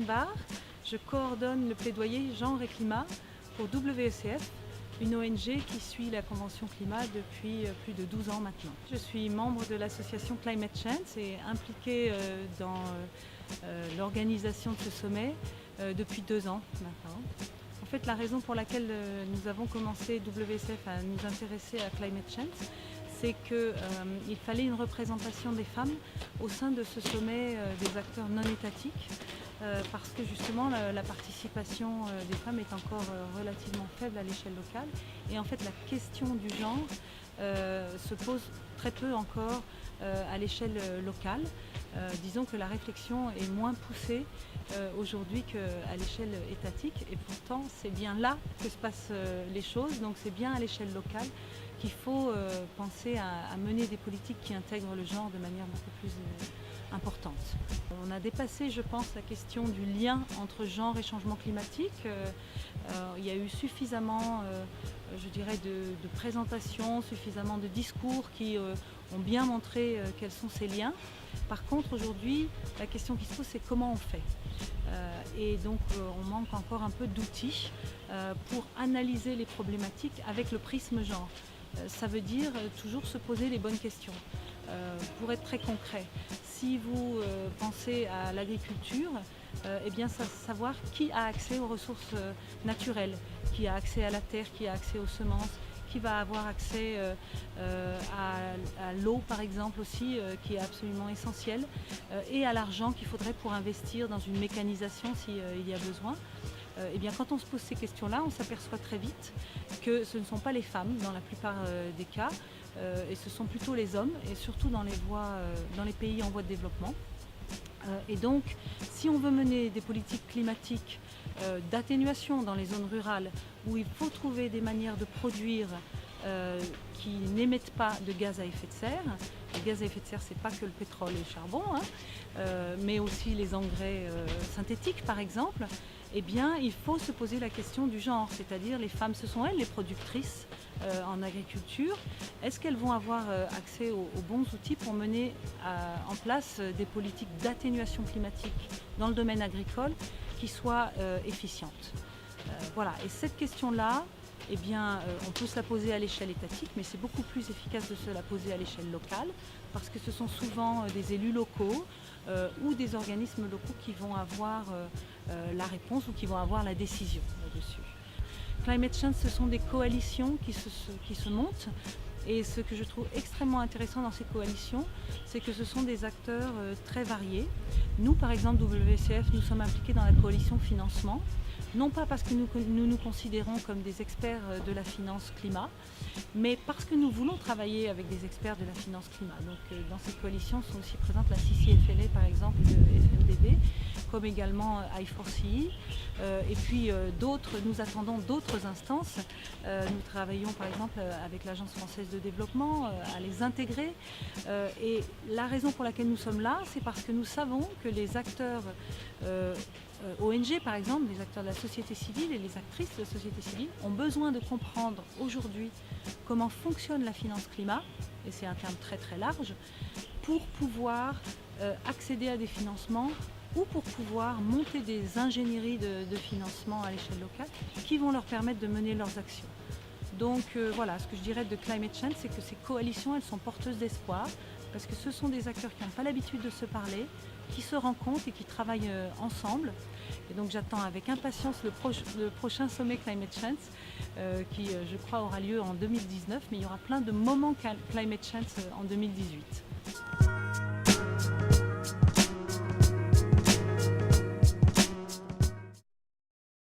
Barre. Je coordonne le plaidoyer genre et climat pour WECF, une ONG qui suit la Convention climat depuis plus de 12 ans maintenant. Je suis membre de l'association Climate Chance et impliquée dans l'organisation de ce sommet depuis 2 ans maintenant. En fait, la raison pour laquelle nous avons commencé WECF à nous intéresser à Climate Chance, c'est qu'il fallait une représentation des femmes au sein de ce sommet des acteurs non étatiques, parce que justement la participation des femmes est encore relativement faible à l'échelle locale. Et en fait, la question du genre se pose très peu encore à l'échelle locale. Disons que la réflexion est moins poussée aujourd'hui qu'à l'échelle étatique, et pourtant c'est bien là que se passent les choses, donc c'est bien à l'échelle locale qu'il faut penser à mener des politiques qui intègrent le genre de manière beaucoup plus importante. On a dépassé, je pense, la question du lien entre genre et changement climatique. Il y a eu suffisamment, je dirais, de présentations, suffisamment de discours qui ont bien montré quels sont ces liens. Par contre, aujourd'hui, la question qui se pose, c'est comment on fait. Et donc, on manque encore un peu d'outils pour analyser les problématiques avec le prisme genre. Ça veut dire toujours se poser les bonnes questions. Pour être très concret, si vous pensez à l'agriculture, eh bien savoir qui a accès aux ressources naturelles, qui a accès à la terre, qui a accès aux semences, qui va avoir accès à l'eau par exemple aussi, qui est absolument essentielle, et à l'argent qu'il faudrait pour investir dans une mécanisation s'il y a besoin. Eh bien, quand on se pose ces questions-là, on s'aperçoit très vite que ce ne sont pas les femmes dans la plupart des cas, et ce sont plutôt les hommes, et surtout dans les pays en voie de développement. Et donc, si on veut mener des politiques climatiques d'atténuation dans les zones rurales, où il faut trouver des manières de produire qui n'émettent pas de gaz à effet de serre. Les gaz à effet de serre, c'est pas que le pétrole et le charbon, mais aussi les engrais synthétiques par exemple. Eh bien, il faut se poser la question du genre, c'est-à-dire les femmes, ce sont elles les productrices en agriculture. Est-ce qu'elles vont avoir accès aux bons outils pour mener en place des politiques d'atténuation climatique dans le domaine agricole qui soient efficientes? Voilà, et cette question-là, eh bien, on peut se la poser à l'échelle étatique, mais c'est beaucoup plus efficace de se la poser à l'échelle locale, parce que ce sont souvent des élus locaux ou des organismes locaux qui vont avoir la réponse ou qui vont avoir la décision là-dessus. Climate Change, ce sont des coalitions qui se montent, et ce que je trouve extrêmement intéressant dans ces coalitions, c'est que ce sont des acteurs très variés. Nous, par exemple, WECF, nous sommes impliqués dans la coalition financement, non pas parce que nous considérons comme des experts de la finance climat, mais parce que nous voulons travailler avec des experts de la finance climat. Donc dans cette coalition sont aussi présentes la CCFLA par exemple de FNDB, comme également I4CE, et puis nous attendons d'autres instances. Nous travaillons par exemple avec l'Agence française de développement à les intégrer, et la raison pour laquelle nous sommes là, c'est parce que nous savons que les acteurs ONG par exemple, les acteurs de la société civile et les actrices de la société civile ont besoin de comprendre aujourd'hui comment fonctionne la finance climat, et c'est un terme très très large, pour pouvoir accéder à des financements ou pour pouvoir monter des ingénieries de financement à l'échelle locale qui vont leur permettre de mener leurs actions. Donc voilà, ce que je dirais de Climate Change, c'est que ces coalitions, elles sont porteuses d'espoir, parce que ce sont des acteurs qui n'ont pas l'habitude de se parler, qui se rencontrent et qui travaillent ensemble. Et donc j'attends avec impatience le prochain sommet Climate Change qui, je crois, aura lieu en 2019, mais il y aura plein de moments Climate Change en 2018.